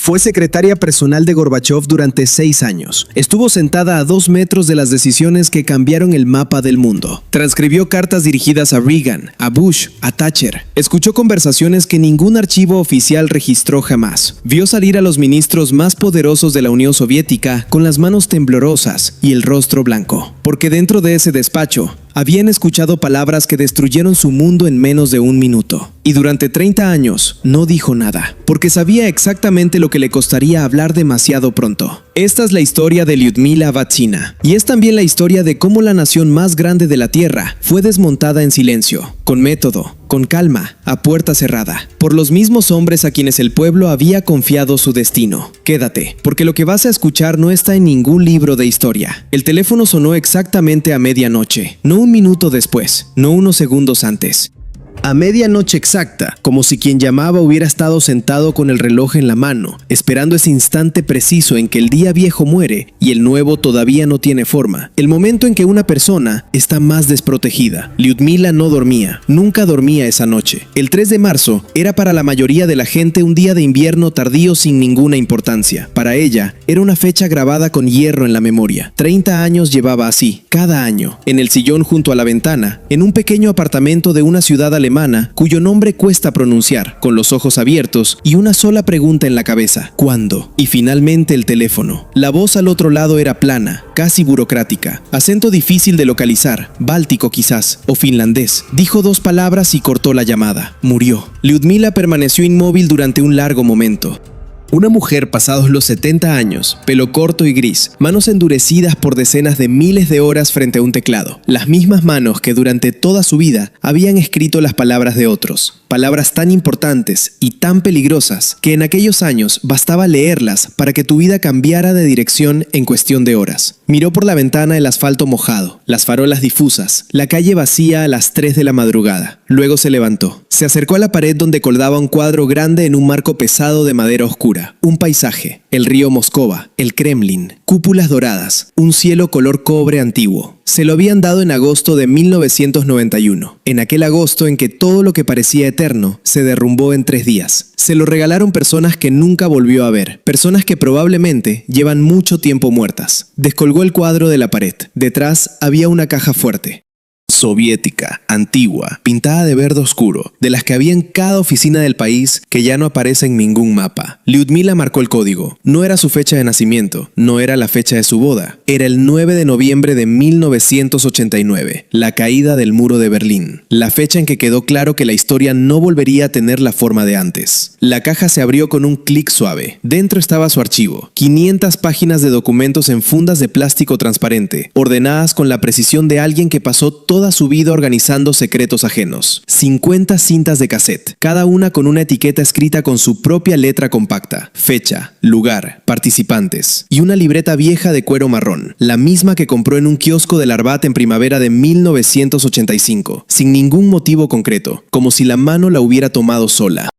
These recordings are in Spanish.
Fue secretaria personal de Gorbachov durante 6 años. Estuvo sentada a 2 metros de las decisiones que cambiaron el mapa del mundo. Transcribió cartas dirigidas a Reagan, a Bush, a Thatcher. Escuchó conversaciones que ningún archivo oficial registró jamás. Vio salir a los ministros más poderosos de la Unión Soviética con las manos temblorosas y el rostro blanco. Porque dentro de ese despacho habían escuchado palabras que destruyeron su mundo en menos de 1 minuto. Y durante 30 años no dijo nada, porque sabía exactamente lo que le costaría hablar demasiado pronto. Esta es la historia de Lyudmila Avatsina, y es también la historia de cómo la nación más grande de la Tierra fue desmontada en silencio, con método, con calma, a puerta cerrada, por los mismos hombres a quienes el pueblo había confiado su destino. Quédate, porque lo que vas a escuchar no está en ningún libro de historia. El teléfono sonó exactamente a medianoche, no 1 minuto después, no unos segundos antes. A medianoche exacta, como si quien llamaba hubiera estado sentado con el reloj en la mano, esperando ese instante preciso en que el día viejo muere y el nuevo todavía no tiene forma, el momento en que una persona está más desprotegida. Lyudmila no dormía, nunca dormía esa noche. El 3 de marzo era para la mayoría de la gente un día de invierno tardío sin ninguna importancia. Para ella, era una fecha grabada con hierro en la memoria. 30 años llevaba así, cada año, en el sillón junto a la ventana, en un pequeño apartamento de una ciudad alemana cuyo nombre cuesta pronunciar, con los ojos abiertos y una sola pregunta en la cabeza: ¿cuándo? Y finalmente el teléfono. La voz al otro lado era plana, casi burocrática, acento difícil de localizar, báltico quizás, o finlandés. Dijo 2 palabras y cortó la llamada. Murió. Lyudmila permaneció inmóvil durante un largo momento. Una mujer pasados los 70 años, pelo corto y gris, manos endurecidas por decenas de miles de horas frente a un teclado. Las mismas manos que durante toda su vida habían escrito las palabras de otros. Palabras tan importantes y tan peligrosas que en aquellos años bastaba leerlas para que tu vida cambiara de dirección en cuestión de horas. Miró por la ventana el asfalto mojado, las farolas difusas, la calle vacía a las 3 de la madrugada. Luego se levantó. Se acercó a la pared donde colgaba un cuadro grande en un marco pesado de madera oscura. Un paisaje, el río Moscova, el Kremlin, cúpulas doradas, un cielo color cobre antiguo. Se lo habían dado en agosto de 1991, en aquel agosto en que todo lo que parecía eterno se derrumbó en 3 días. Se lo regalaron personas que nunca volvió a ver, personas que probablemente llevan mucho tiempo muertas. Descolgó el cuadro de la pared. Detrás había una caja fuerte. Soviética, antigua, pintada de verde oscuro, de las que había en cada oficina del país que ya no aparece en ningún mapa. Lyudmila marcó el código. No era su fecha de nacimiento, no era la fecha de su boda. Era el 9 de noviembre de 1989, la caída del muro de Berlín. La fecha en que quedó claro que la historia no volvería a tener la forma de antes. La caja se abrió con un clic suave. Dentro estaba su archivo. 500 páginas de documentos en fundas de plástico transparente, ordenadas con la precisión de alguien que pasó toda su vida organizando secretos ajenos. 50 cintas de cassette, cada una con una etiqueta escrita con su propia letra compacta, fecha, lugar, participantes, y una libreta vieja de cuero marrón, la misma que compró en un kiosco del Arbat en primavera de 1985, sin ningún motivo concreto, como si la mano la hubiera tomado sola.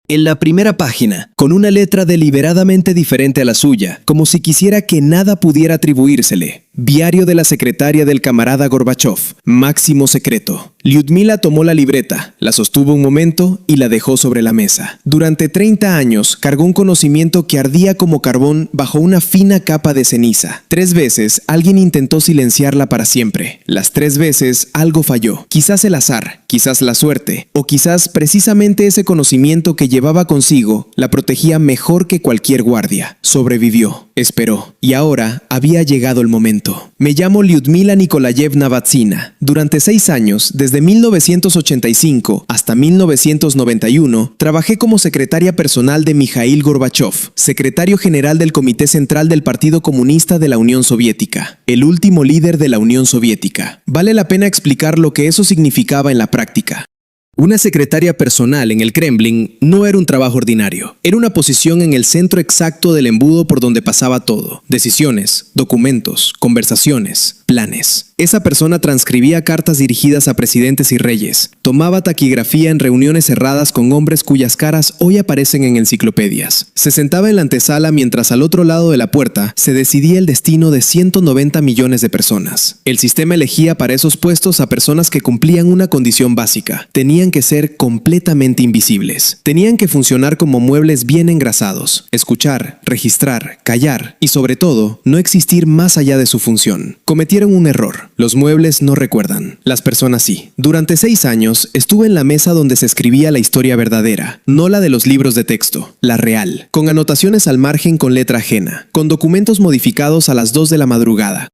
En la primera página, con una letra deliberadamente diferente a la suya, como si quisiera que nada pudiera atribuírsele: Diario de la secretaria del camarada Gorbachov, máximo secreto. Lyudmila tomó la libreta, la sostuvo un momento y la dejó sobre la mesa. Durante 30 años cargó un conocimiento que ardía como carbón bajo una fina capa de ceniza. 3 veces alguien intentó silenciarla para siempre. Las 3 veces algo falló. Quizás el azar, quizás la suerte, o quizás precisamente ese conocimiento que llevaba consigo la protegía mejor que cualquier guardia. Sobrevivió, esperó, y ahora había llegado el momento. Me llamo Lyudmila Nikolayevna Avatsina. Durante 6 años, desde 1985 hasta 1991, trabajé como secretaria personal de Mikhail Gorbachov, secretario general del Comité Central del Partido Comunista de la Unión Soviética, el último líder de la Unión Soviética. Vale la pena explicar lo que eso significaba en la práctica. Una secretaria personal en el Kremlin no era un trabajo ordinario. Era una posición en el centro exacto del embudo por donde pasaba todo. Decisiones, documentos, conversaciones, planes. Esa persona transcribía cartas dirigidas a presidentes y reyes, tomaba taquigrafía en reuniones cerradas con hombres cuyas caras hoy aparecen en enciclopedias. Se sentaba en la antesala mientras al otro lado de la puerta se decidía el destino de 190 millones de personas. El sistema elegía para esos puestos a personas que cumplían una condición básica. Tenían que ser completamente invisibles. Tenían que funcionar como muebles bien engrasados, escuchar, registrar, callar y sobre todo, no existir más allá de su función. Cometieron un error. Los muebles no recuerdan. Las personas sí. Durante 6 años estuve en la mesa donde se escribía la historia verdadera, no la de los libros de texto, la real, con anotaciones al margen con letra ajena, con documentos modificados a las 2 de la madrugada,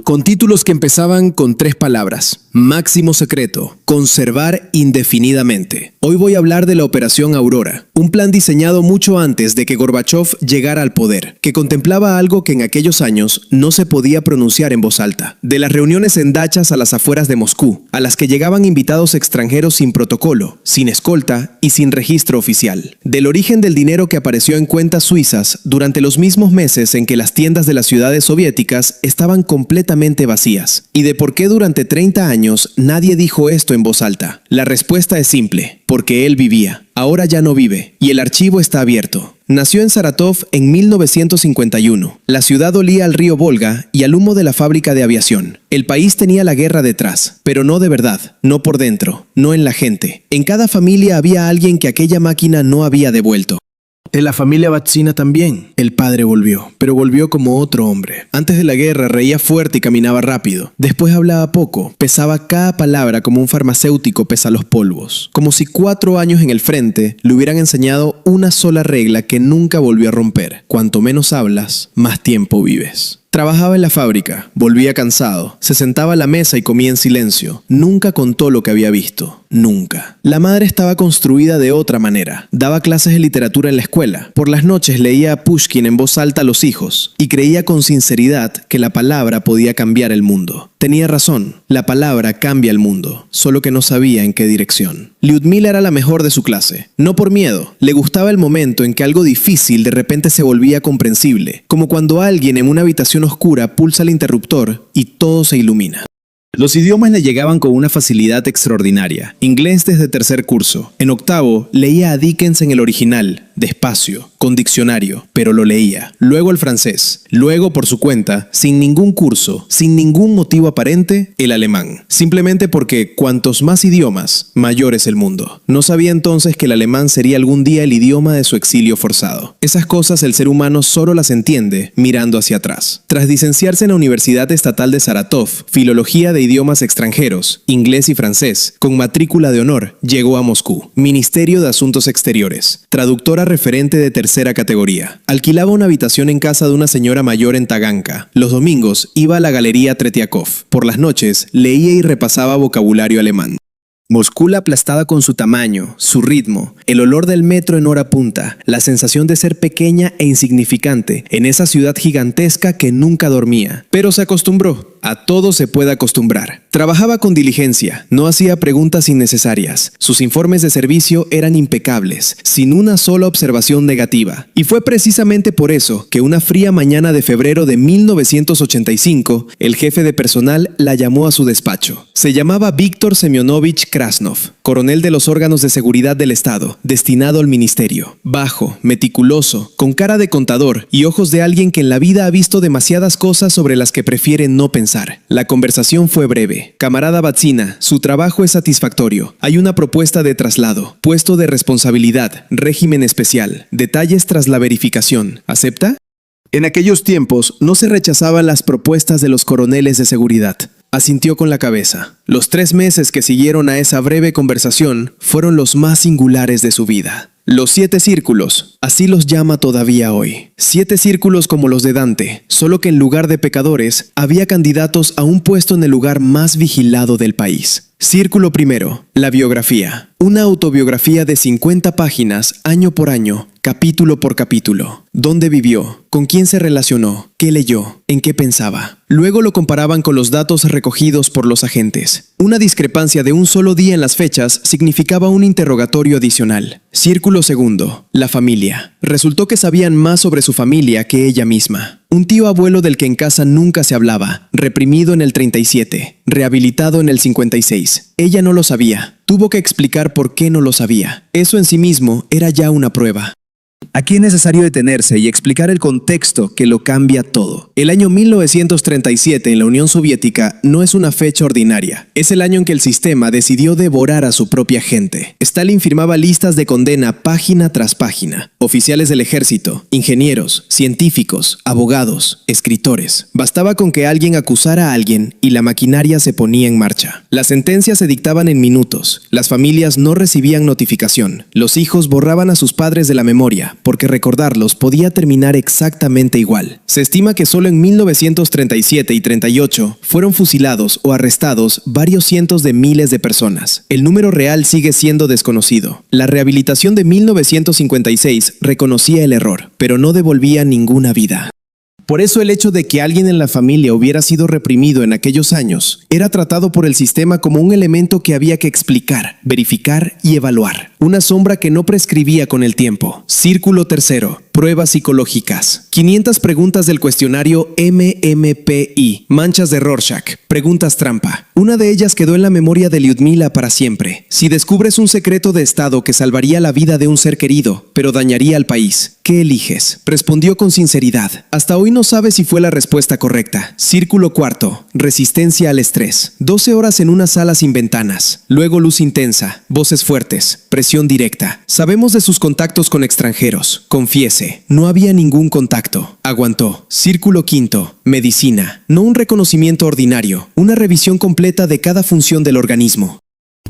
con títulos que empezaban con 3 palabras. Máximo secreto. Conservar indefinidamente. Hoy voy a hablar de la Operación Aurora, un plan diseñado mucho antes de que Gorbachov llegara al poder, que contemplaba algo que en aquellos años no se podía pronunciar en voz alta. De las reuniones en dachas a las afueras de Moscú, a las que llegaban invitados extranjeros sin protocolo, sin escolta y sin registro oficial. Del origen del dinero que apareció en cuentas suizas durante los mismos meses en que las tiendas de las ciudades soviéticas estaban completamente vacías. Y de por qué durante 30 años nadie dijo esto en voz alta. La respuesta es simple, porque él vivía. Ahora ya no vive, y el archivo está abierto. Nació en Saratov en 1951. La ciudad olía al río Volga y al humo de la fábrica de aviación. El país tenía la guerra detrás, pero no de verdad, no por dentro, no en la gente. En cada familia había alguien que aquella máquina no había devuelto. En la familia Batsina también. El padre volvió, pero volvió como otro hombre. Antes de la guerra reía fuerte y caminaba rápido. Después hablaba poco, pesaba cada palabra como un farmacéutico pesa los polvos. Como si 4 años en el frente le hubieran enseñado una sola regla que nunca volvió a romper. Cuanto menos hablas, más tiempo vives. Trabajaba en la fábrica, volvía cansado, se sentaba a la mesa y comía en silencio. Nunca contó lo que había visto, nunca. La madre estaba construida de otra manera. Daba clases de literatura en la escuela. Por las noches leía a Pushkin en voz alta a los hijos y creía con sinceridad que la palabra podía cambiar el mundo. Tenía razón, la palabra cambia el mundo, solo que no sabía en qué dirección. Lyudmila era la mejor de su clase. No por miedo, le gustaba el momento en que algo difícil de repente se volvía comprensible, como cuando alguien en una habitación oscura pulsa el interruptor y todo se ilumina. Los idiomas le llegaban con una facilidad extraordinaria. Inglés desde 3er curso. En 8º leía a Dickens en el original, despacio, con diccionario, pero lo leía. Luego el francés. Luego, por su cuenta, sin ningún curso, sin ningún motivo aparente, el alemán. Simplemente porque cuantos más idiomas, mayor es el mundo. No sabía entonces que el alemán sería algún día el idioma de su exilio forzado. Esas cosas el ser humano solo las entiende mirando hacia atrás. Tras licenciarse en la Universidad Estatal de Saratov, Filología de Idiomas Extranjeros, Inglés y Francés, con matrícula de honor, llegó a Moscú. Ministerio de Asuntos Exteriores. Traductora referente de 3ª categoría. Alquilaba una habitación en casa de una señora mayor en Taganka. Los domingos iba a la Galería Tretiakov. Por las noches leía y repasaba vocabulario alemán. Moscú la aplastaba con su tamaño, su ritmo, el olor del metro en hora punta, la sensación de ser pequeña e insignificante en esa ciudad gigantesca que nunca dormía. Pero se acostumbró. A todo se puede acostumbrar. Trabajaba con diligencia, no hacía preguntas innecesarias. Sus informes de servicio eran impecables, sin una sola observación negativa. Y fue precisamente por eso que una fría mañana de febrero de 1985, el jefe de personal la llamó a su despacho. Se llamaba Víctor Semyonovich Krasnov, coronel de los órganos de seguridad del Estado, destinado al ministerio. Bajo, meticuloso, con cara de contador y ojos de alguien que en la vida ha visto demasiadas cosas sobre las que prefiere no pensar. La conversación fue breve. Camarada Batsina, su trabajo es satisfactorio. Hay una propuesta de traslado, puesto de responsabilidad, régimen especial, detalles tras la verificación. ¿Acepta? En aquellos tiempos no se rechazaban las propuestas de los coroneles de seguridad. Asintió con la cabeza. Los 3 meses que siguieron a esa breve conversación fueron los más singulares de su vida. Los 7 círculos, así los llama todavía hoy. 7 círculos como los de Dante, solo que en lugar de pecadores, había candidatos a un puesto en el lugar más vigilado del país. Círculo primero, la biografía. Una autobiografía de 50 páginas, año por año, capítulo por capítulo. ¿Dónde vivió? ¿Con quién se relacionó? ¿Qué leyó? ¿En qué pensaba? Luego lo comparaban con los datos recogidos por los agentes. Una discrepancia de un solo día en las fechas significaba un interrogatorio adicional. Círculo Capítulo 2. La familia. Resultó que sabían más sobre su familia que ella misma. Un tío abuelo del que en casa nunca se hablaba, reprimido en el 37, rehabilitado en el 56. Ella no lo sabía. Tuvo que explicar por qué no lo sabía. Eso en sí mismo era ya una prueba. Aquí es necesario detenerse y explicar el contexto que lo cambia todo. El año 1937 en la Unión Soviética no es una fecha ordinaria. Es el año en que el sistema decidió devorar a su propia gente. Stalin firmaba listas de condena página tras página. Oficiales del ejército, ingenieros, científicos, abogados, escritores. Bastaba con que alguien acusara a alguien y la maquinaria se ponía en marcha. Las sentencias se dictaban en minutos. Las familias no recibían notificación. Los hijos borraban a sus padres de la memoria, porque recordarlos podía terminar exactamente igual. Se estima que solo en 1937 y 38 fueron fusilados o arrestados varios cientos de miles de personas. El número real sigue siendo desconocido. La rehabilitación de 1956 reconocía el error, pero no devolvía ninguna vida. Por eso el hecho de que alguien en la familia hubiera sido reprimido en aquellos años era tratado por el sistema como un elemento que había que explicar, verificar y evaluar. Una sombra que no prescribía con el tiempo. Círculo 3. Pruebas psicológicas. 500 preguntas del cuestionario MMPI. Manchas de Rorschach. Preguntas trampa. Una de ellas quedó en la memoria de Lyudmila para siempre. Si descubres un secreto de Estado que salvaría la vida de un ser querido, pero dañaría al país, ¿qué eliges? Respondió con sinceridad. Hasta hoy no sabe si fue la respuesta correcta. Círculo 4. Resistencia al estrés. 12 horas en una sala sin ventanas. Luego luz intensa. Voces fuertes. Presión directa. Sabemos de sus contactos con extranjeros. Confiese, no había ningún contacto. Aguantó. Círculo 5. Medicina. No un reconocimiento ordinario. Una revisión completa de cada función del organismo.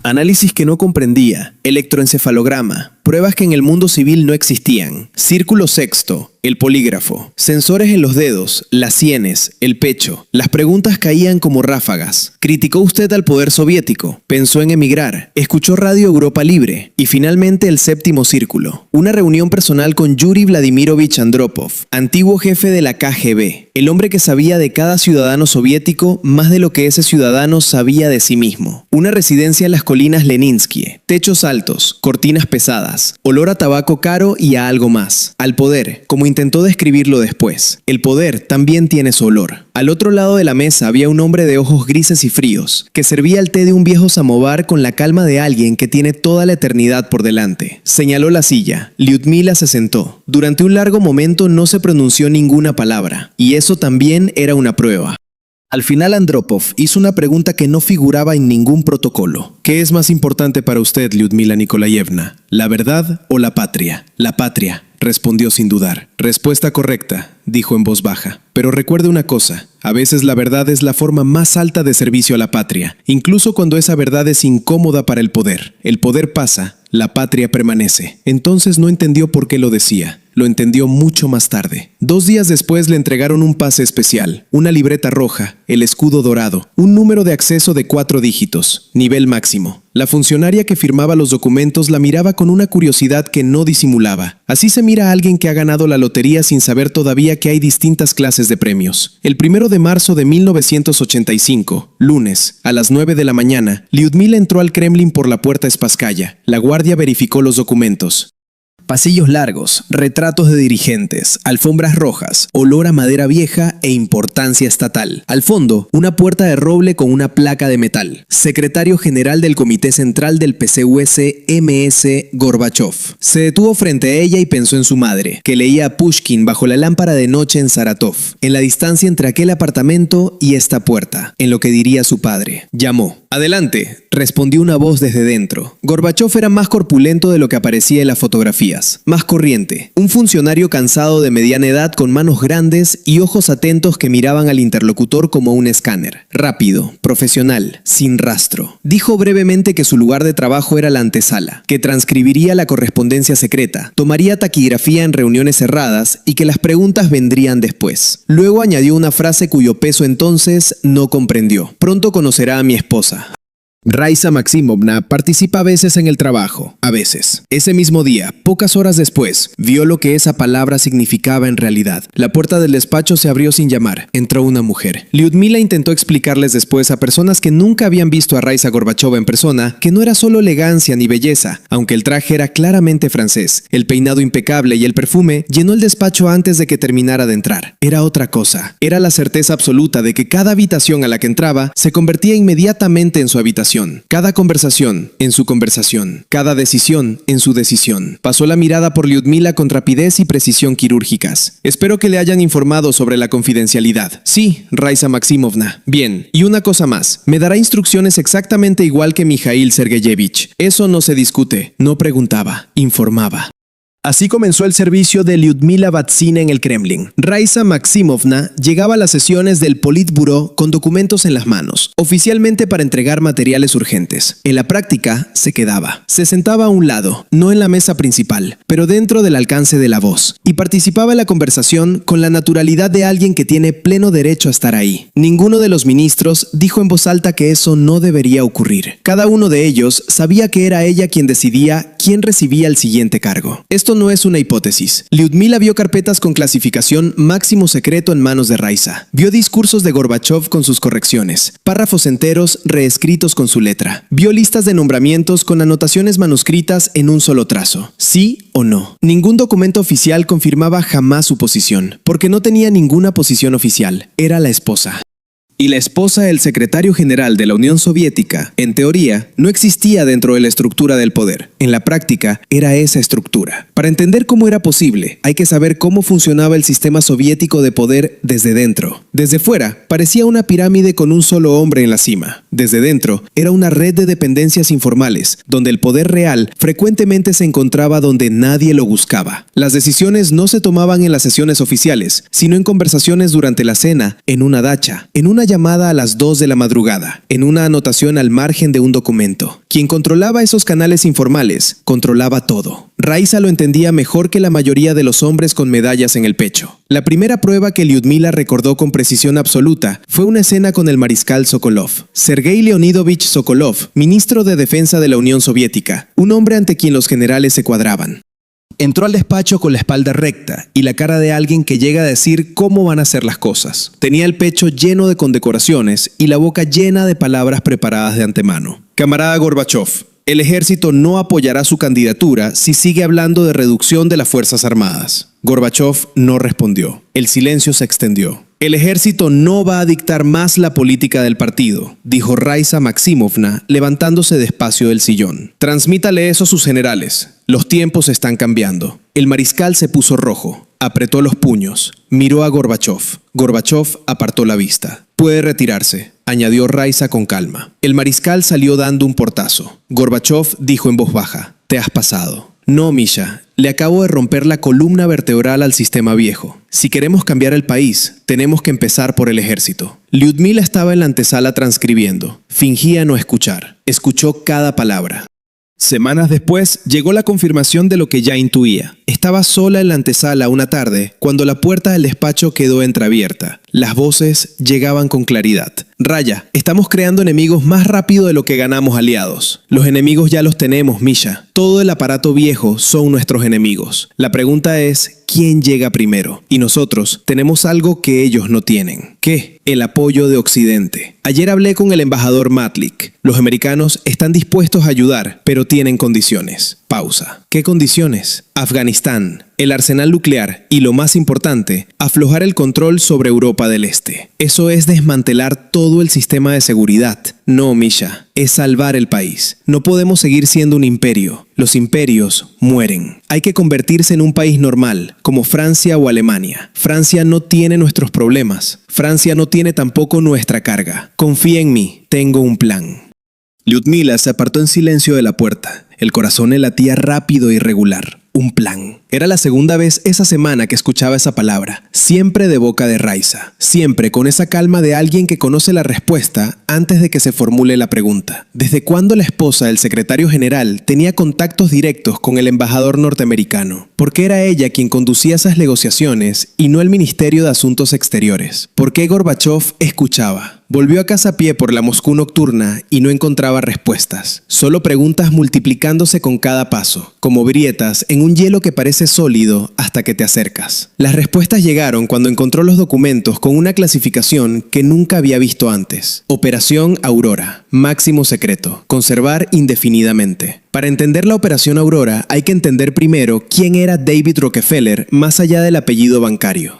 Análisis que no comprendía. Electroencefalograma. Pruebas que en el mundo civil no existían. Círculo 6. El polígrafo. Sensores en los dedos, las sienes, el pecho. Las preguntas caían como ráfagas. ¿Criticó usted al poder soviético? ¿Pensó en emigrar? ¿Escuchó Radio Europa Libre? Y finalmente el 7º círculo. Una reunión personal con Yuri Vladimirovich Andropov, antiguo jefe de la KGB. El hombre que sabía de cada ciudadano soviético más de lo que ese ciudadano sabía de sí mismo. Una residencia en las colinas Leninsky. Techos altos, cortinas pesadas, olor a tabaco caro y a algo más. Al poder, como intentó describirlo después. El poder también tiene su olor. Al otro lado de la mesa había un hombre de ojos grises y fríos, que servía el té de un viejo samovar con la calma de alguien que tiene toda la eternidad por delante. Señaló la silla. Lyudmila se sentó. Durante un largo momento no se pronunció ninguna palabra, y eso también era una prueba. Al final Andropov hizo una pregunta que no figuraba en ningún protocolo. ¿Qué es más importante para usted, Lyudmila Nikolayevna? ¿La verdad o la patria? La patria, respondió sin dudar. Respuesta correcta, dijo en voz baja. Pero recuerde una cosa, a veces la verdad es la forma más alta de servicio a la patria, incluso cuando esa verdad es incómoda para el poder. El poder pasa, la patria permanece. Entonces no entendió por qué lo decía. Lo entendió mucho más tarde. 2 días después le entregaron un pase especial, una libreta roja, el escudo dorado, un número de acceso de 4 dígitos, nivel máximo. La funcionaria que firmaba los documentos la miraba con una curiosidad que no disimulaba. Así se mira a alguien que ha ganado la lotería sin saber todavía que hay distintas clases de premios. El 1 de marzo de 1985, lunes, a las 9 de la mañana, Lyudmila entró al Kremlin por la puerta Spasskaya. La guardia verificó los documentos. Pasillos largos, retratos de dirigentes, alfombras rojas, olor a madera vieja e importancia estatal. Al fondo, una puerta de roble con una placa de metal. Secretario general del Comité Central del PCUS M.S. Gorbachev. Se detuvo frente a ella y pensó en su madre, que leía a Pushkin bajo la lámpara de noche en Saratov, en la distancia entre aquel apartamento y esta puerta, en lo que diría su padre. Llamó. «Adelante», respondió una voz desde dentro. Gorbachev era más corpulento de lo que aparecía en las fotografías, más corriente. Un funcionario cansado de mediana edad con manos grandes y ojos atentos que miraban al interlocutor como un escáner. Rápido, profesional, sin rastro. Dijo brevemente que su lugar de trabajo era la antesala, que transcribiría la correspondencia secreta, tomaría taquigrafía en reuniones cerradas y que las preguntas vendrían después. Luego añadió una frase cuyo peso entonces no comprendió. «Pronto conocerá a mi esposa». Raisa Maximovna participa a veces en el trabajo, a veces. Ese mismo día, pocas horas después, vio lo que esa palabra significaba en realidad. La puerta del despacho se abrió sin llamar. Entró una mujer. Lyudmila intentó explicarles después a personas que nunca habían visto a Raisa Gorbachova en persona que no era solo elegancia ni belleza, aunque el traje era claramente francés. El peinado impecable y el perfume llenó el despacho antes de que terminara de entrar. Era otra cosa. Era la certeza absoluta de que cada habitación a la que entraba se convertía inmediatamente en su habitación. Cada conversación en su conversación. Cada decisión en su decisión. Pasó la mirada por Lyudmila con rapidez y precisión quirúrgicas. Espero que le hayan informado sobre la confidencialidad. Sí, Raisa Maximovna. Bien, y una cosa más. Me dará instrucciones exactamente igual que Mikhail Sergeyevich. Eso no se discute. No preguntaba, informaba. Así comenzó el servicio de Lyudmila Vatsina en el Kremlin. Raisa Maximovna llegaba a las sesiones del Politburó con documentos en las manos, oficialmente para entregar materiales urgentes. En la práctica, se quedaba. Se sentaba a un lado, no en la mesa principal, pero dentro del alcance de la voz, y participaba en la conversación con la naturalidad de alguien que tiene pleno derecho a estar ahí. Ninguno de los ministros dijo en voz alta que eso no debería ocurrir. Cada uno de ellos sabía que era ella quien decidía quién recibía el siguiente cargo. Esto no es una hipótesis. Lyudmila vio carpetas con clasificación máximo secreto en manos de Raisa. Vio discursos de Gorbachov con sus correcciones, párrafos enteros reescritos con su letra. Vio listas de nombramientos con anotaciones manuscritas en un solo trazo. Sí o no. Ningún documento oficial confirmaba jamás su posición, porque no tenía ninguna posición oficial. Era la esposa. Y la esposa del secretario general de la Unión Soviética, en teoría, no existía dentro de la estructura del poder. En la práctica, era esa estructura. Para entender cómo era posible, hay que saber cómo funcionaba el sistema soviético de poder desde dentro. Desde fuera, parecía una pirámide con un solo hombre en la cima. Desde dentro, era una red de dependencias informales, donde el poder real frecuentemente se encontraba donde nadie lo buscaba. Las decisiones no se tomaban en las sesiones oficiales, sino en conversaciones durante la cena, en una dacha, en una llamada a las 2 de la madrugada, en una anotación al margen de un documento. Quien controlaba esos canales informales, controlaba todo. Raisa lo entendía mejor que la mayoría de los hombres con medallas en el pecho. La primera prueba que Lyudmila recordó con precisión absoluta fue una escena con el mariscal Sokolov. Sergei Leonidovich Sokolov, ministro de Defensa de la Unión Soviética, un hombre ante quien los generales se cuadraban. Entró al despacho con la espalda recta y la cara de alguien que llega a decir cómo van a ser las cosas. Tenía el pecho lleno de condecoraciones y la boca llena de palabras preparadas de antemano. Camarada Gorbachov, el ejército no apoyará su candidatura si sigue hablando de reducción de las Fuerzas Armadas. Gorbachov no respondió. El silencio se extendió. El ejército no va a dictar más la política del partido, dijo Raisa Maximovna, levantándose despacio del sillón. Transmítale eso a sus generales. Los tiempos están cambiando. El mariscal se puso rojo, apretó los puños, miró a Gorbachov. Gorbachov apartó la vista. Puede retirarse, añadió Raisa con calma. El mariscal salió dando un portazo. Gorbachov dijo en voz baja, «Te has pasado». No, Misha, le acabo de romper la columna vertebral al sistema viejo. Si queremos cambiar el país, tenemos que empezar por el ejército. Lyudmila estaba en la antesala transcribiendo. Fingía no escuchar. Escuchó cada palabra. Semanas después, llegó la confirmación de lo que ya intuía. Estaba sola en la antesala una tarde, cuando la puerta del despacho quedó entreabierta. Las voces llegaban con claridad. Raya, estamos creando enemigos más rápido de lo que ganamos aliados. Los enemigos ya los tenemos, Misha. Todo el aparato viejo son nuestros enemigos. La pregunta es, ¿quién llega primero? Y nosotros tenemos algo que ellos no tienen. ¿Qué? El apoyo de Occidente. Ayer hablé con el embajador Matlik. Los americanos están dispuestos a ayudar, pero tienen condiciones. Pausa. ¿Qué condiciones? Afganistán, el arsenal nuclear y, lo más importante, aflojar el control sobre Europa del Este. Eso es desmantelar todo el sistema de seguridad. No, Misha, es salvar el país. No podemos seguir siendo un imperio. Los imperios mueren. Hay que convertirse en un país normal, como Francia o Alemania. Francia no tiene nuestros problemas. Francia no tiene tampoco nuestra carga. Confía en mí, tengo un plan. Lyudmila se apartó en silencio de la puerta. El corazón le latía rápido y regular. Un plan. Era la segunda vez esa semana que escuchaba esa palabra, siempre de boca de Raisa, siempre con esa calma de alguien que conoce la respuesta antes de que se formule la pregunta. ¿Desde cuándo la esposa del secretario general tenía contactos directos con el embajador norteamericano? ¿Por qué era ella quien conducía esas negociaciones y no el Ministerio de Asuntos Exteriores? ¿Por qué Gorbachov escuchaba? Volvió a casa a pie por la Moscú nocturna y no encontraba respuestas. Solo preguntas multiplicándose con cada paso, como grietas en un hielo que parece sólido hasta que te acercas. Las respuestas llegaron cuando encontró los documentos con una clasificación que nunca había visto antes. Operación Aurora, máximo secreto, conservar indefinidamente. Para entender la Operación Aurora hay que entender primero quién era David Rockefeller más allá del apellido bancario.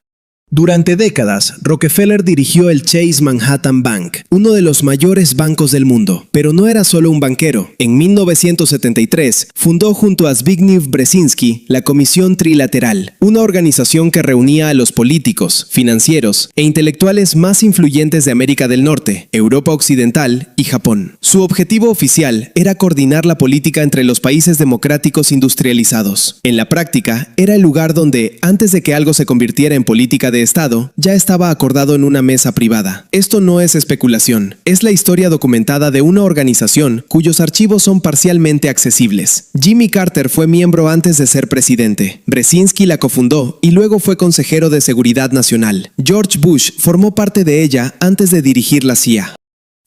Durante décadas, Rockefeller dirigió el Chase Manhattan Bank, uno de los mayores bancos del mundo. Pero no era solo un banquero. En 1973, fundó junto a Zbigniew Brzezinski la Comisión Trilateral, una organización que reunía a los políticos, financieros e intelectuales más influyentes de América del Norte, Europa Occidental y Japón. Su objetivo oficial era coordinar la política entre los países democráticos industrializados. En la práctica, era el lugar donde, antes de que algo se convirtiera en política de Estado, ya estaba acordado en una mesa privada. Esto no es especulación, es la historia documentada de una organización cuyos archivos son parcialmente accesibles. Jimmy Carter fue miembro antes de ser presidente. Brzezinski la cofundó y luego fue consejero de Seguridad Nacional. George Bush formó parte de ella antes de dirigir la CIA.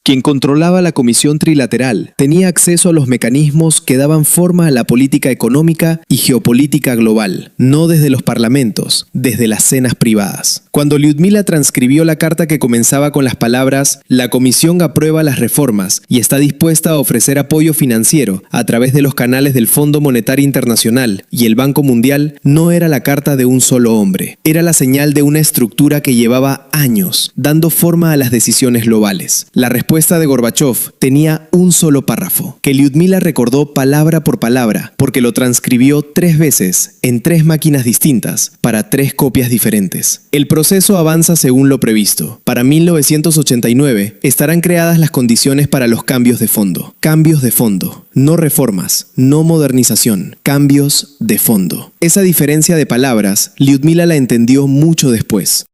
Quien controlaba la Comisión Trilateral tenía acceso a los mecanismos que daban forma a la política económica y geopolítica global, no desde los parlamentos, desde las cenas privadas. Cuando Lyudmila transcribió la carta que comenzaba con las palabras «La Comisión aprueba las reformas y está dispuesta a ofrecer apoyo financiero a través de los canales del Fondo Monetario Internacional y el Banco Mundial», no era la carta de un solo hombre, era la señal de una estructura que llevaba años dando forma a las decisiones globales. La respuesta de Gorbachov tenía un solo párrafo, que Lyudmila recordó palabra por palabra, porque lo transcribió 3 veces en 3 máquinas distintas para 3 copias diferentes. El proceso avanza según lo previsto. Para 1989 estarán creadas las condiciones para los cambios de fondo. Cambios de fondo, no reformas, no modernización, cambios de fondo. Esa diferencia de palabras, Lyudmila la entendió mucho después.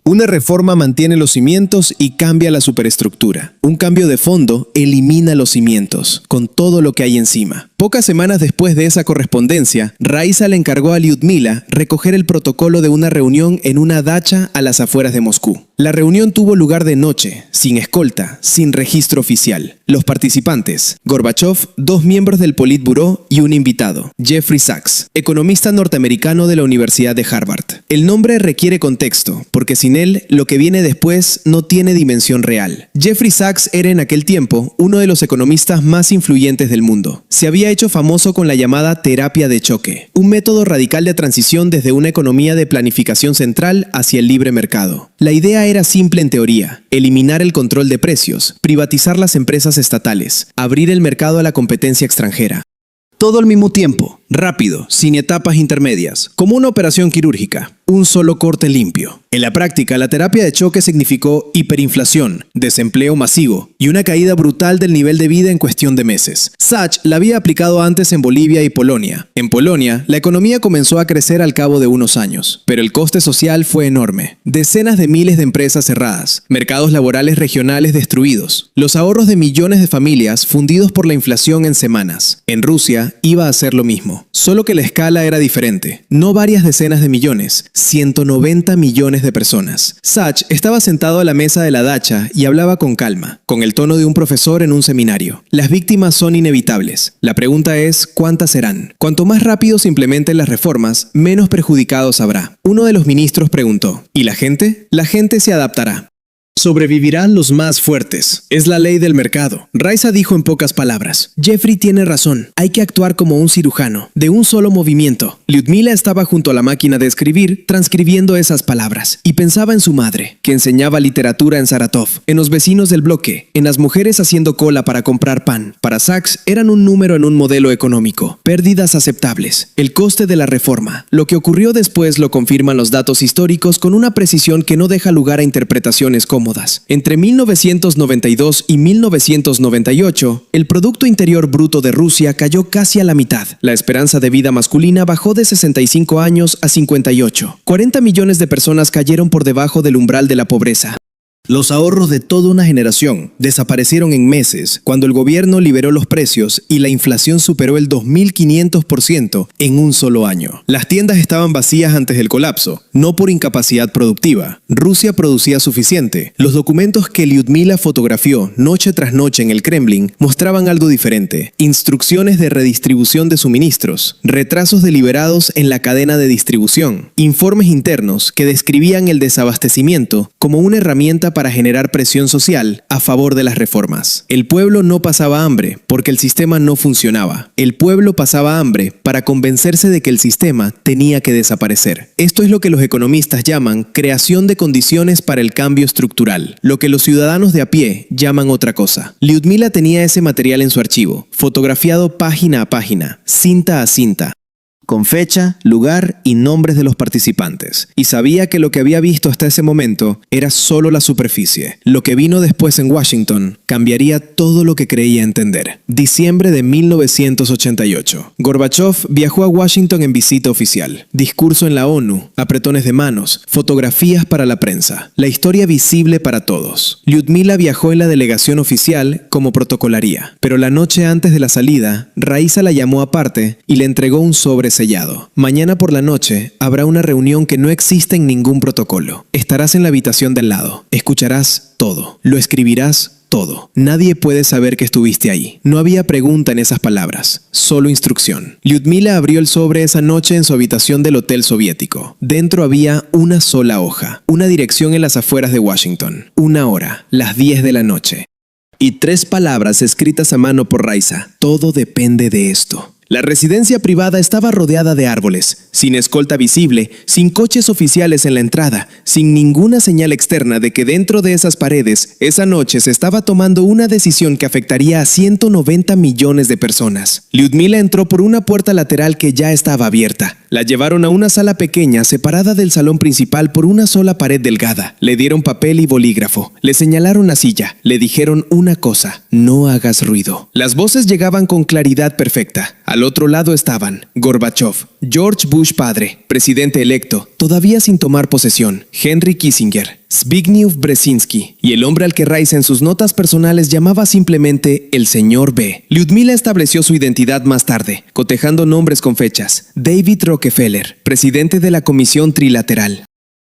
Una reforma mantiene los cimientos y cambia la superestructura. Un cambio de fondo elimina los cimientos, con todo lo que hay encima. Pocas semanas después de esa correspondencia, Raisa le encargó a Lyudmila recoger el protocolo de una reunión en una dacha a las afueras de Moscú. La reunión tuvo lugar de noche, sin escolta, sin registro oficial. Los participantes, Gorbachov, 2 miembros del Politburó y un invitado, Jeffrey Sachs, economista norteamericano de la Universidad de Harvard. El nombre requiere contexto, porque sin él, lo que viene después no tiene dimensión real. Jeffrey Sachs era en aquel tiempo uno de los economistas más influyentes del mundo. Se había hecho famoso con la llamada terapia de choque, un método radical de transición desde una economía de planificación central hacia el libre mercado. La idea era simple en teoría: eliminar el control de precios, privatizar las empresas estatales, abrir el mercado a la competencia extranjera. Todo al mismo tiempo, rápido, sin etapas intermedias, como una operación quirúrgica, un solo corte limpio. En la práctica, la terapia de choque significó hiperinflación, desempleo masivo y una caída brutal del nivel de vida en cuestión de meses. Sachs la había aplicado antes en Bolivia y Polonia. En Polonia, la economía comenzó a crecer al cabo de unos años, pero el coste social fue enorme. Decenas de miles de empresas cerradas, mercados laborales regionales destruidos, los ahorros de millones de familias fundidos por la inflación en semanas. En Rusia iba a ser lo mismo, solo que la escala era diferente. No varias decenas de millones, 190 millones de personas. Sachs estaba sentado a la mesa de la dacha y hablaba con calma, con el tono de un profesor en un seminario. Las víctimas son inevitables. La pregunta es, ¿cuántas serán? Cuanto más rápido se implementen las reformas, menos perjudicados habrá. Uno de los ministros preguntó, ¿y la gente? La gente se adaptará. Sobrevivirán los más fuertes. Es la ley del mercado. Raisa dijo en pocas palabras. Jeffrey tiene razón. Hay que actuar como un cirujano, de un solo movimiento. Lyudmila estaba junto a la máquina de escribir, transcribiendo esas palabras, y pensaba en su madre, que enseñaba literatura en Saratov, en los vecinos del bloque, en las mujeres haciendo cola para comprar pan. Para Sachs, eran un número en un modelo económico. Pérdidas aceptables. El coste de la reforma. Lo que ocurrió después lo confirman los datos históricos con una precisión que no deja lugar a interpretaciones cómodas. cómodas. Entre 1992 y 1998, el Producto Interior Bruto de Rusia cayó casi a la mitad. La esperanza de vida masculina bajó de 65 años a 58. 40 millones de personas cayeron por debajo del umbral de la pobreza. Los ahorros de toda una generación desaparecieron en meses cuando el gobierno liberó los precios y la inflación superó el 2500% en un solo año. Las tiendas estaban vacías antes del colapso, no por incapacidad productiva. Rusia producía suficiente. Los documentos que Lyudmila fotografió noche tras noche en el Kremlin mostraban algo diferente. Instrucciones de redistribución de suministros, retrasos deliberados en la cadena de distribución, informes internos que describían el desabastecimiento como una herramienta para generar presión social a favor de las reformas. El pueblo no pasaba hambre porque el sistema no funcionaba. El pueblo pasaba hambre para convencerse de que el sistema tenía que desaparecer. Esto es lo que los economistas llaman creación de condiciones para el cambio estructural, lo que los ciudadanos de a pie llaman otra cosa. Lyudmila tenía ese material en su archivo, fotografiado página a página, cinta a cinta, con fecha, lugar y nombres de los participantes, y sabía que lo que había visto hasta ese momento era solo la superficie. Lo que vino después en Washington cambiaría todo lo que creía entender. Diciembre de 1988. Gorbachov viajó a Washington en visita oficial. Discurso en la ONU, apretones de manos, fotografías para la prensa. La historia visible para todos. Lyudmila viajó en la delegación oficial como protocolaría, pero la noche antes de la salida, Raisa la llamó aparte y le entregó un sobre sellado. Mañana por la noche habrá una reunión que no existe en ningún protocolo. Estarás en la habitación del lado. Escucharás todo. Lo escribirás todo. Nadie puede saber que estuviste ahí. No había pregunta en esas palabras, solo instrucción. Lyudmila abrió el sobre esa noche en su habitación del hotel soviético. Dentro había una sola hoja, una dirección en las afueras de Washington, una hora, las 10 de la noche. Y 3 palabras escritas a mano por Raisa. Todo depende de esto. La residencia privada estaba rodeada de árboles, sin escolta visible, sin coches oficiales en la entrada, sin ninguna señal externa de que dentro de esas paredes, esa noche se estaba tomando una decisión que afectaría a 190 millones de personas. Lyudmila entró por una puerta lateral que ya estaba abierta. La llevaron a una sala pequeña separada del salón principal por una sola pared delgada. Le dieron papel y bolígrafo. Le señalaron la silla. Le dijeron una cosa: no hagas ruido. Las voces llegaban con claridad perfecta. Al otro lado estaban Gorbachov, George Bush padre, presidente electo, todavía sin tomar posesión, Henry Kissinger, Zbigniew Brzezinski y el hombre al que Raisa en sus notas personales llamaba simplemente el señor B. Lyudmila estableció su identidad más tarde, cotejando nombres con fechas. David Rockefeller, presidente de la Comisión Trilateral.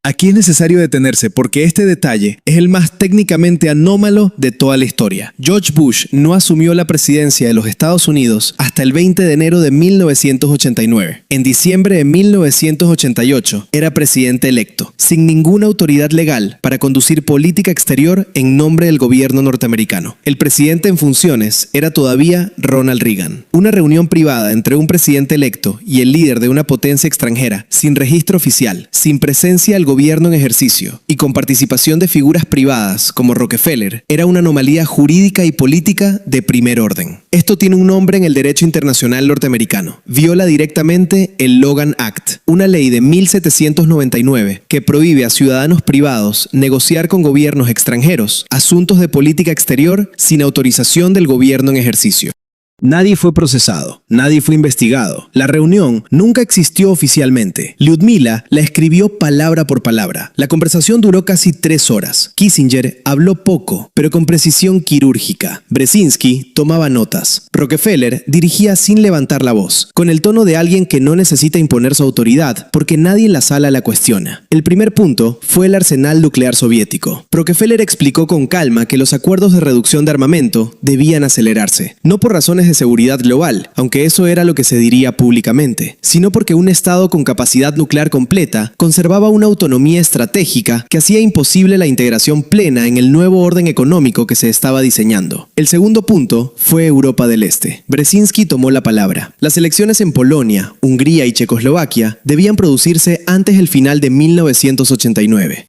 Aquí es necesario detenerse porque este detalle es el más técnicamente anómalo de toda la historia. George Bush no asumió la presidencia de los Estados Unidos hasta el 20 de enero de 1989. En diciembre de 1988 era presidente electo, sin ninguna autoridad legal para conducir política exterior en nombre del gobierno norteamericano. El presidente en funciones era todavía Ronald Reagan. Una reunión privada entre un presidente electo y el líder de una potencia extranjera, sin registro oficial, sin presencia del gobierno en ejercicio y con participación de figuras privadas como Rockefeller, era una anomalía jurídica y política de primer orden. Esto tiene un nombre en el derecho internacional norteamericano. Viola directamente el Logan Act, una ley de 1799 que prohíbe a ciudadanos privados negociar con gobiernos extranjeros asuntos de política exterior sin autorización del gobierno en ejercicio. Nadie fue procesado, nadie fue investigado. La reunión nunca existió oficialmente. Lyudmila la escribió palabra por palabra. La conversación duró casi 3 horas. Kissinger habló poco, pero con precisión quirúrgica. Brzezinski tomaba notas. Rockefeller dirigía sin levantar la voz, con el tono de alguien que no necesita imponer su autoridad porque nadie en la sala la cuestiona. El primer punto fue el arsenal nuclear soviético. Rockefeller explicó con calma que los acuerdos de reducción de armamento debían acelerarse, no por razones de seguridad global, aunque eso era lo que se diría públicamente, sino porque un Estado con capacidad nuclear completa conservaba una autonomía estratégica que hacía imposible la integración plena en el nuevo orden económico que se estaba diseñando. El segundo punto fue Europa del Este. Brzezinski tomó la palabra. Las elecciones en Polonia, Hungría y Checoslovaquia debían producirse antes del final de 1989.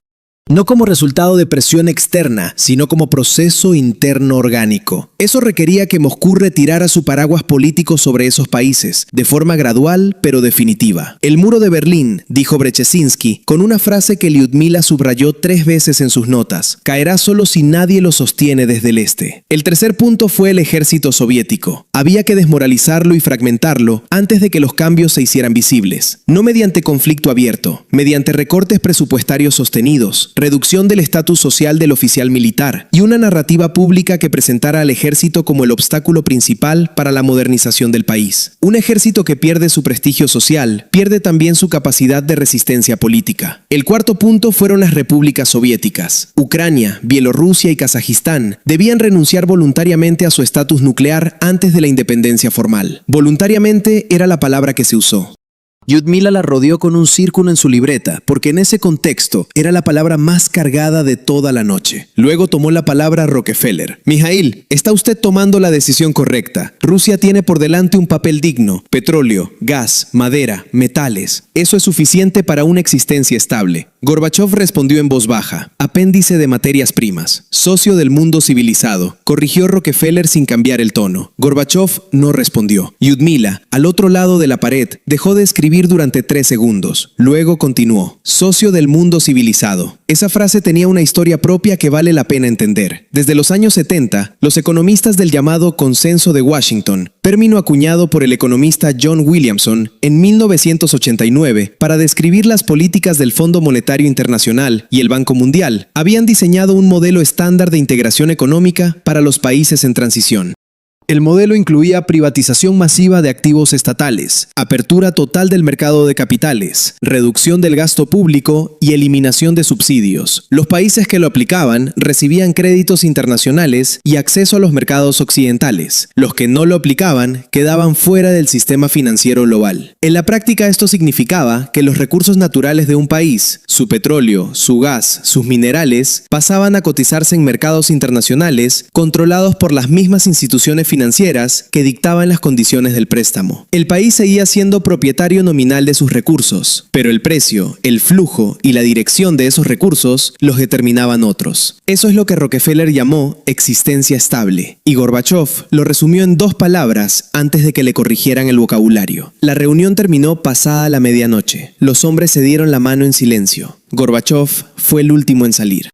No como resultado de presión externa, sino como proceso interno orgánico. Eso requería que Moscú retirara su paraguas político sobre esos países, de forma gradual pero definitiva. El muro de Berlín, dijo Brzezinski, con una frase que Lyudmila subrayó 3 veces en sus notas, caerá solo si nadie lo sostiene desde el este. El tercer punto fue el ejército soviético. Había que desmoralizarlo y fragmentarlo antes de que los cambios se hicieran visibles. No mediante conflicto abierto, mediante recortes presupuestarios sostenidos, reducción del estatus social del oficial militar y una narrativa pública que presentara al ejército como el obstáculo principal para la modernización del país. Un ejército que pierde su prestigio social, pierde también su capacidad de resistencia política. El cuarto punto fueron las repúblicas soviéticas. Ucrania, Bielorrusia y Kazajistán debían renunciar voluntariamente a su estatus nuclear antes de la independencia formal. Voluntariamente era la palabra que se usó. Lyudmila la rodeó con un círculo en su libreta, porque en ese contexto era la palabra más cargada de toda la noche. Luego tomó la palabra Rockefeller. Mijail, está usted tomando la decisión correcta. Rusia tiene por delante un papel digno: petróleo, gas, madera, metales. Eso es suficiente para una existencia estable. Gorbachov respondió en voz baja: apéndice de materias primas, socio del mundo civilizado. Corrigió Rockefeller sin cambiar el tono. Gorbachov no respondió. Lyudmila, al otro lado de la pared, dejó de escribir durante 3 segundos. Luego continuó: socio del mundo civilizado. Esa frase tenía una historia propia que vale la pena entender. Desde los años 70, los economistas del llamado Consenso de Washington, término acuñado por el economista John Williamson en 1989 para describir las políticas del Fondo Monetario Internacional y el Banco Mundial, habían diseñado un modelo estándar de integración económica para los países en transición. El modelo incluía privatización masiva de activos estatales, apertura total del mercado de capitales, reducción del gasto público y eliminación de subsidios. Los países que lo aplicaban recibían créditos internacionales y acceso a los mercados occidentales. Los que no lo aplicaban quedaban fuera del sistema financiero global. En la práctica esto significaba que los recursos naturales de un país, su petróleo, su gas, sus minerales, pasaban a cotizarse en mercados internacionales controlados por las mismas instituciones financieras que dictaban las condiciones del préstamo. El país seguía siendo propietario nominal de sus recursos, pero el precio, el flujo y la dirección de esos recursos los determinaban otros. Eso es lo que Rockefeller llamó existencia estable, y Gorbachov lo resumió en 2 palabras antes de que le corrigieran el vocabulario. La reunión terminó pasada la medianoche. Los hombres se dieron la mano en silencio. Gorbachov fue el último en salir.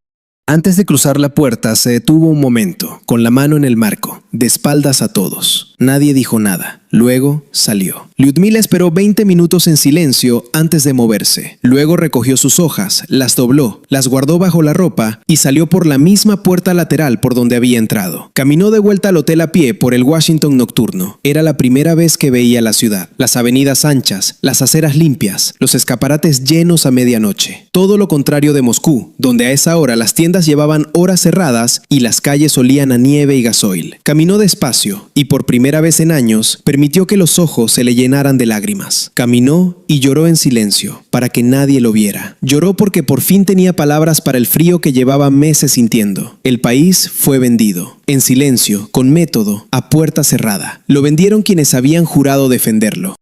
Antes de cruzar la puerta se detuvo un momento, con la mano en el marco, de espaldas a todos. Nadie dijo nada. Luego salió. Lyudmila esperó 20 minutos en silencio antes de moverse. Luego recogió sus hojas, las dobló, las guardó bajo la ropa y salió por la misma puerta lateral por donde había entrado. Caminó de vuelta al hotel a pie por el Washington nocturno. Era la primera vez que veía la ciudad. Las avenidas anchas, las aceras limpias, los escaparates llenos a medianoche. Todo lo contrario de Moscú, donde a esa hora las tiendas llevaban horas cerradas y las calles olían a nieve y gasoil. Caminó despacio y por primera vez en años permitió que los ojos se le llenaran de lágrimas. Caminó y lloró en silencio, para que nadie lo viera. Lloró porque por fin tenía palabras para el frío que llevaba meses sintiendo. El país fue vendido, en silencio, con método, a puerta cerrada. Lo vendieron quienes habían jurado defenderlo.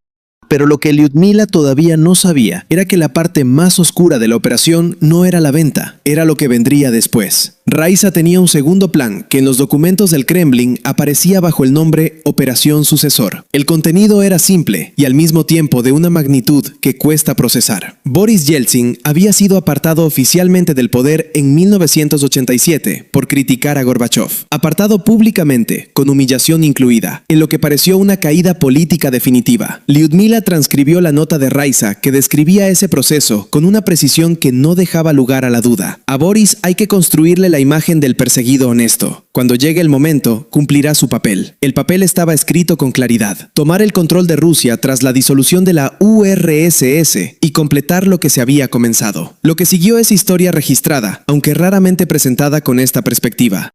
Pero lo que Lyudmila todavía no sabía era que la parte más oscura de la operación no era la venta, era lo que vendría después. Raiza tenía un segundo plan que en los documentos del Kremlin aparecía bajo el nombre Operación Sucesor. El contenido era simple y al mismo tiempo de una magnitud que cuesta procesar. Boris Yeltsin había sido apartado oficialmente del poder en 1987 por criticar a Gorbachov. Apartado públicamente, con humillación incluida, en lo que pareció una caída política definitiva. Lyudmila transcribió la nota de Raiza que describía ese proceso con una precisión que no dejaba lugar a la duda. A Boris hay que construirle la imagen del perseguido honesto. Cuando llegue el momento, cumplirá su papel. El papel estaba escrito con claridad: tomar el control de Rusia tras la disolución de la URSS y completar lo que se había comenzado. Lo que siguió es historia registrada, aunque raramente presentada con esta perspectiva.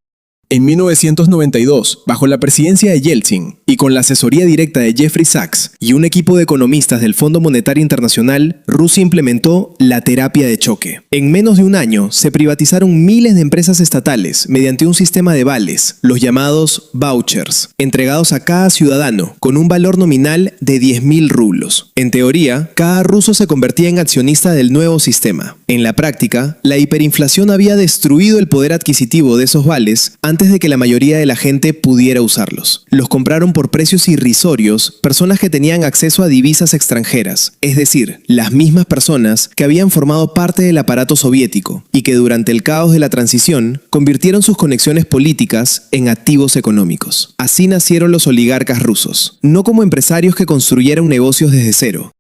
En 1992, bajo la presidencia de Yeltsin y con la asesoría directa de Jeffrey Sachs y un equipo de economistas del Fondo Monetario Internacional, Rusia implementó la terapia de choque. En menos de un año, se privatizaron miles de empresas estatales mediante un sistema de vales, los llamados vouchers, entregados a cada ciudadano con un valor nominal de 10.000 rublos. En teoría, cada ruso se convertía en accionista del nuevo sistema. En la práctica, la hiperinflación había destruido el poder adquisitivo de esos vales antes de que la mayoría de la gente pudiera usarlos. Los compraron por precios irrisorios personas que tenían acceso a divisas extranjeras, es decir, las mismas personas que habían formado parte del aparato soviético y que durante el caos de la transición convirtieron sus conexiones políticas en activos económicos. Así nacieron los oligarcas rusos, no como empresarios que construyeron negocios desde cero,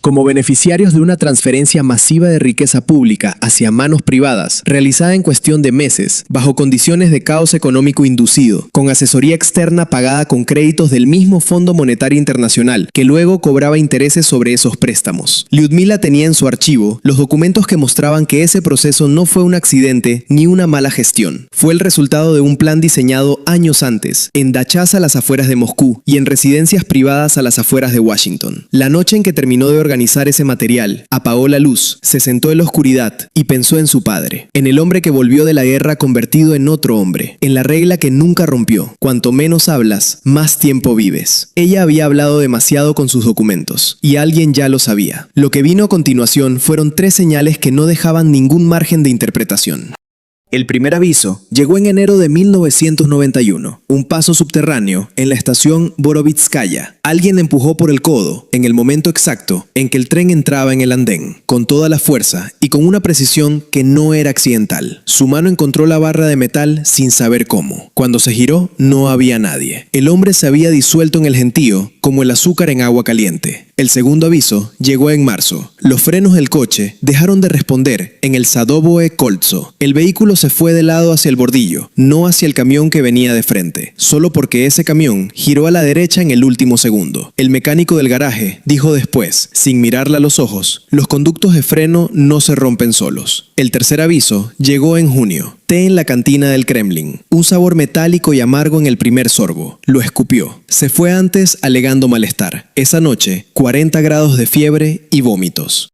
como beneficiarios de una transferencia masiva de riqueza pública hacia manos privadas, realizada en cuestión de meses, bajo condiciones de caos económico inducido, con asesoría externa pagada con créditos del mismo Fondo Monetario Internacional, que luego cobraba intereses sobre esos préstamos. Lyudmila tenía en su archivo los documentos que mostraban que ese proceso no fue un accidente ni una mala gestión. Fue el resultado de un plan diseñado años antes, en dachas a las afueras de Moscú y en residencias privadas a las afueras de Washington. La noche en que terminó de organizar ese material, apagó la luz, se sentó en la oscuridad y pensó en su padre, en el hombre que volvió de la guerra convertido en otro hombre, en la regla que nunca rompió: cuanto menos hablas, más tiempo vives. Ella había hablado demasiado con sus documentos, y alguien ya lo sabía. Lo que vino a continuación fueron 3 señales que no dejaban ningún margen de interpretación. El primer aviso llegó en enero de 1991, un paso subterráneo en la estación Borovitskaya. Alguien empujó por el codo en el momento exacto en que el tren entraba en el andén, con toda la fuerza y con una precisión que no era accidental. Su mano encontró la barra de metal sin saber cómo. Cuando se giró, no había nadie. El hombre se había disuelto en el gentío como el azúcar en agua caliente. El segundo aviso llegó en marzo. Los frenos del coche dejaron de responder en el Sadovoe Koltso. El vehículo se fue de lado hacia el bordillo, no hacia el camión que venía de frente, solo porque ese camión giró a la derecha en el último segundo. El mecánico del garaje dijo después, sin mirarla a los ojos: los conductos de freno no se rompen solos. El tercer aviso llegó en junio. Té en la cantina del Kremlin. Un sabor metálico y amargo en el primer sorbo. Lo escupió. Se fue antes alegando malestar. Esa noche, 40 grados de fiebre y vómitos.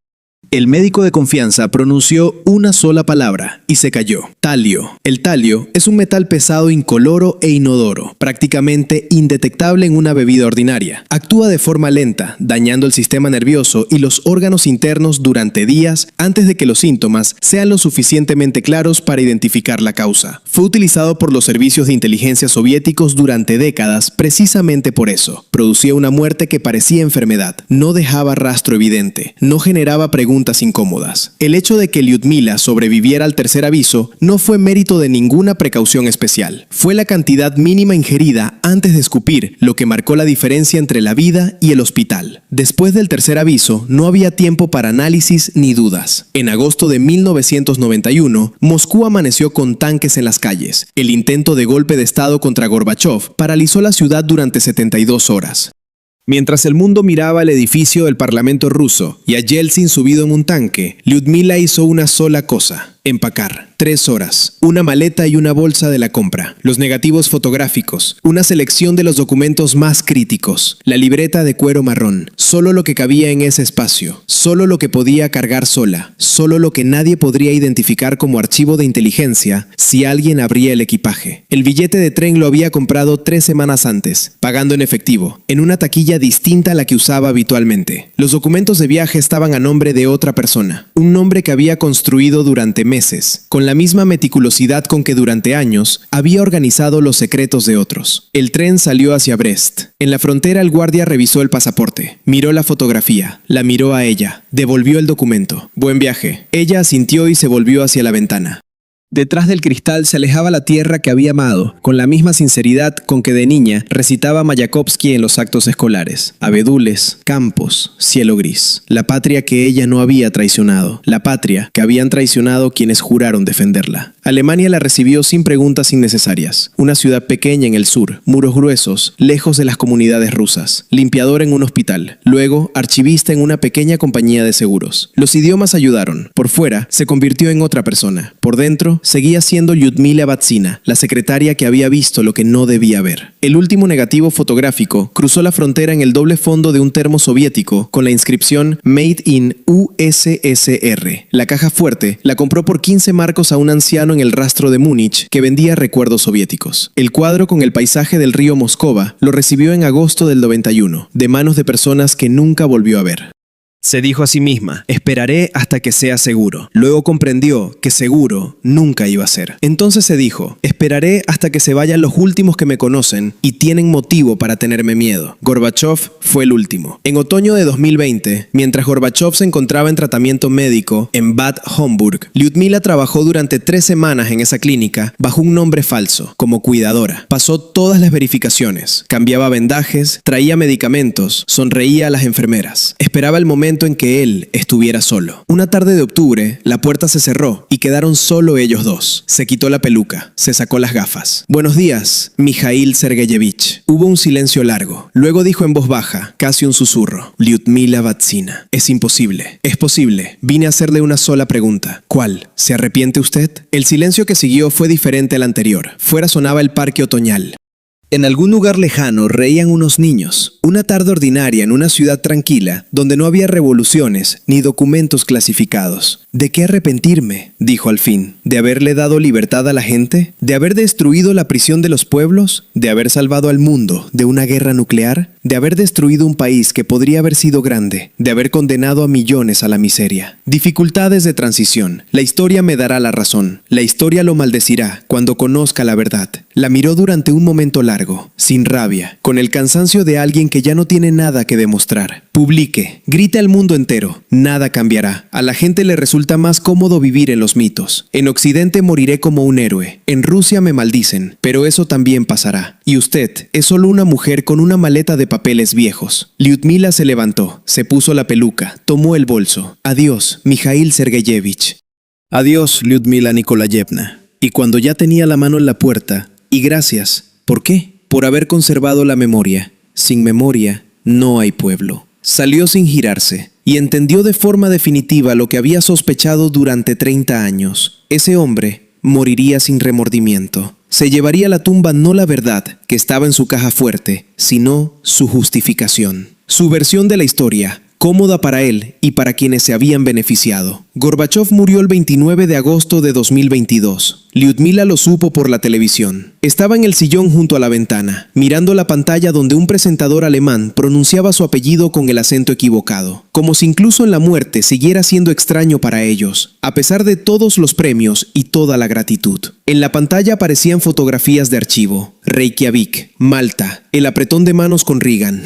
El médico de confianza pronunció una sola palabra y se cayó: talio. El talio es un metal pesado incoloro e inodoro, prácticamente indetectable en una bebida ordinaria. Actúa de forma lenta, dañando el sistema nervioso y los órganos internos durante días antes de que los síntomas sean lo suficientemente claros para identificar la causa. Fue utilizado por los servicios de inteligencia soviéticos durante décadas precisamente por eso. Producía una muerte que parecía enfermedad, no dejaba rastro evidente, no generaba preguntas incómodas. El hecho de que Lyudmila sobreviviera al tercer aviso no fue mérito de ninguna precaución especial. Fue la cantidad mínima ingerida antes de escupir lo que marcó la diferencia entre la vida y el hospital. Después del tercer aviso, no había tiempo para análisis ni dudas. En agosto de 1991, Moscú amaneció con tanques en las calles. El intento de golpe de estado contra Gorbachov paralizó la ciudad durante 72 horas. Mientras el mundo miraba al edificio del Parlamento ruso y a Yeltsin subido en un tanque, Lyudmila hizo una sola cosa: empacar. 3 horas, una maleta y una bolsa de la compra, los negativos fotográficos, una selección de los documentos más críticos, la libreta de cuero marrón, solo lo que cabía en ese espacio, solo lo que podía cargar sola, solo lo que nadie podría identificar como archivo de inteligencia si alguien abría el equipaje. El billete de tren lo había comprado 3 semanas antes, pagando en efectivo, en una taquilla distinta a la que usaba habitualmente. Los documentos de viaje estaban a nombre de otra persona, un nombre que había construido durante meses, con la misma meticulosidad con que durante años había organizado los secretos de otros. El tren salió hacia Brest. En la frontera el guardia revisó el pasaporte, miró la fotografía, la miró a ella, devolvió el documento. Buen viaje. Ella asintió y se volvió hacia la ventana. Detrás del cristal se alejaba la tierra que había amado, con la misma sinceridad con que de niña recitaba Mayakovsky en los actos escolares. Abedules, campos, cielo gris. La patria que ella no había traicionado. La patria que habían traicionado quienes juraron defenderla. Alemania la recibió sin preguntas innecesarias. Una ciudad pequeña en el sur, muros gruesos, lejos de las comunidades rusas. Limpiador en un hospital. Luego, archivista en una pequeña compañía de seguros. Los idiomas ayudaron. Por fuera, se convirtió en otra persona. Por dentro, teléfono seguía siendo Lyudmila Batsina, la secretaria que había visto lo que no debía ver. El último negativo fotográfico cruzó la frontera en el doble fondo de un termo soviético con la inscripción Made in USSR. La caja fuerte la compró por 15 marcos a un anciano en el rastro de Múnich que vendía recuerdos soviéticos. El cuadro con el paisaje del río Moscova lo recibió en agosto del 91, de manos de personas que nunca volvió a ver. Se dijo a sí misma, esperaré hasta que sea seguro. Luego comprendió que seguro nunca iba a ser. Entonces se dijo, esperaré hasta que se vayan los últimos que me conocen y tienen motivo para tenerme miedo. Gorbachov fue el último. En otoño de 2020, mientras Gorbachov se encontraba en tratamiento médico en Bad Homburg, Lyudmila trabajó durante 3 semanas en esa clínica bajo un nombre falso, como cuidadora. Pasó todas las verificaciones, cambiaba vendajes, traía medicamentos, sonreía a las enfermeras. Esperaba el momento en que él estuviera solo. Una tarde de octubre, la puerta se cerró y quedaron solo ellos dos. Se quitó la peluca, se sacó las gafas. Buenos días, Mikhail Sergeyevich. Hubo un silencio largo. Luego dijo en voz baja, casi un susurro, Lyudmila Batsina. Es imposible. Es posible. Vine a hacerle una sola pregunta. ¿Cuál? ¿Se arrepiente usted? El silencio que siguió fue diferente al anterior. Fuera sonaba el parque otoñal. En algún lugar lejano reían unos niños. Una tarde ordinaria en una ciudad tranquila, donde no había revoluciones ni documentos clasificados. ¿De qué arrepentirme?, dijo al fin. ¿De haberle dado libertad a la gente? ¿De haber destruido la prisión de los pueblos? ¿De haber salvado al mundo de una guerra nuclear? ¿De haber destruido un país que podría haber sido grande? ¿De haber condenado a millones a la miseria? Dificultades de transición. La historia me dará la razón. La historia lo maldecirá cuando conozca la verdad. La miró durante un momento largo, sin rabia, con el cansancio de alguien que ya no tiene nada que demostrar. Publique, grite al mundo entero, nada cambiará. A la gente le resulta más cómodo vivir en los mitos. En Occidente moriré como un héroe. En Rusia me maldicen, pero eso también pasará. Y usted es solo una mujer con una maleta de papeles viejos. Lyudmila se levantó, se puso la peluca, tomó el bolso. Adiós, Mikhail Sergeyevich. Adiós, Lyudmila Nikolayevna. Y cuando ya tenía la mano en la puerta, y gracias. ¿Por qué? Por haber conservado la memoria. Sin memoria, no hay pueblo. Salió sin girarse y entendió de forma definitiva lo que había sospechado durante 30 años. Ese hombre moriría sin remordimiento. Se llevaría a la tumba no la verdad que estaba en su caja fuerte, sino su justificación. Su versión de la historia, cómoda para él y para quienes se habían beneficiado. Gorbachov murió el 29 de agosto de 2022. Lyudmila lo supo por la televisión. Estaba en el sillón junto a la ventana, mirando la pantalla donde un presentador alemán pronunciaba su apellido con el acento equivocado, como si incluso en la muerte siguiera siendo extraño para ellos, a pesar de todos los premios y toda la gratitud. En la pantalla aparecían fotografías de archivo. Reykjavik, Malta, el apretón de manos con Reagan.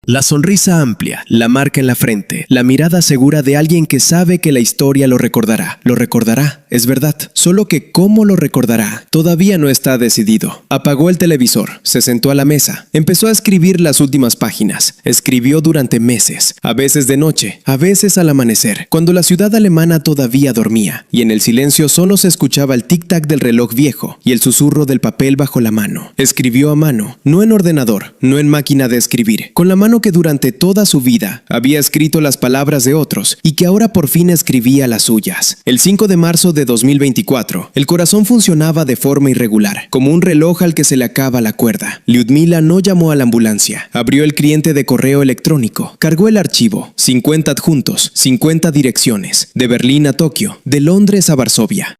La sonrisa amplia, la marca en la frente, la mirada segura de alguien que sabe que la historia lo recordará. Lo recordará, es verdad. Solo que cómo lo recordará todavía no está decidido. Apagó el televisor, se sentó a la mesa, empezó a escribir las últimas páginas. Escribió durante meses, a veces de noche, a veces al amanecer, cuando la ciudad alemana todavía dormía, y en el silencio solo se escuchaba el tic-tac del reloj viejo y el susurro del papel bajo la mano. Escribió a mano, no en ordenador, no en máquina de escribir, con la mano que durante toda su vida había escrito las palabras de otros y que ahora por fin escribía las suyas. El 5 de marzo de 2024, el corazón funcionaba de forma irregular, como un reloj al que se le acaba la cuerda. Lyudmila no llamó a la ambulancia, abrió el cliente de correo electrónico, cargó el archivo, 50 adjuntos, 50 direcciones, de Berlín a Tokio, de Londres a Varsovia.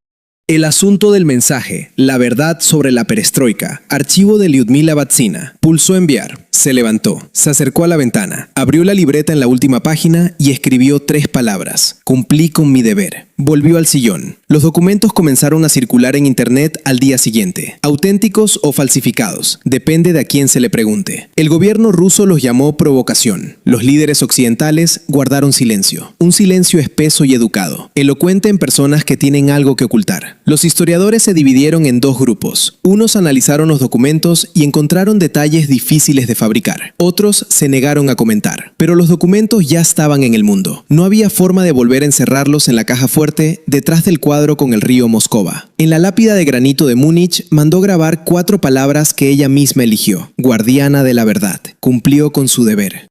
El asunto del mensaje, la verdad sobre la perestroika, archivo de Lyudmila Batsina. Pulsó enviar. Se levantó, se acercó a la ventana, abrió la libreta en la última página y escribió 3 palabras. Cumplí con mi deber. Volvió al sillón. Los documentos comenzaron a circular en internet al día siguiente. Auténticos o falsificados, depende de a quién se le pregunte. El gobierno ruso los llamó provocación. Los líderes occidentales guardaron silencio. Un silencio espeso y educado, elocuente en personas que tienen algo que ocultar. Los historiadores se dividieron en 2 grupos. Unos analizaron los documentos y encontraron detalles difíciles de fabricar. Otros se negaron a comentar. Pero los documentos ya estaban en el mundo. No había forma de volver a encerrarlos en la caja fuerte detrás del cuadro con el río Moscova. En la lápida de granito de Múnich mandó grabar 4 palabras que ella misma eligió. Guardiana de la verdad. Cumplió con su deber.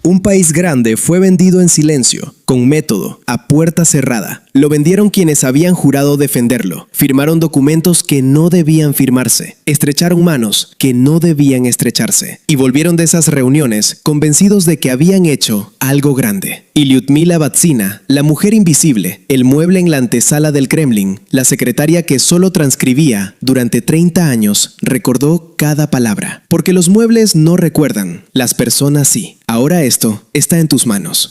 Un país grande fue vendido en silencio, con método, a puerta cerrada. Lo vendieron quienes habían jurado defenderlo. Firmaron documentos que no debían firmarse. Estrecharon manos que no debían estrecharse. Y volvieron de esas reuniones convencidos de que habían hecho algo grande. Y Lyudmila Batsina, la mujer invisible, el mueble en la antesala del Kremlin, la secretaria que solo transcribía durante 30 años, recordó cada palabra. Porque los muebles no recuerdan, las personas sí. Ahora esto está en tus manos.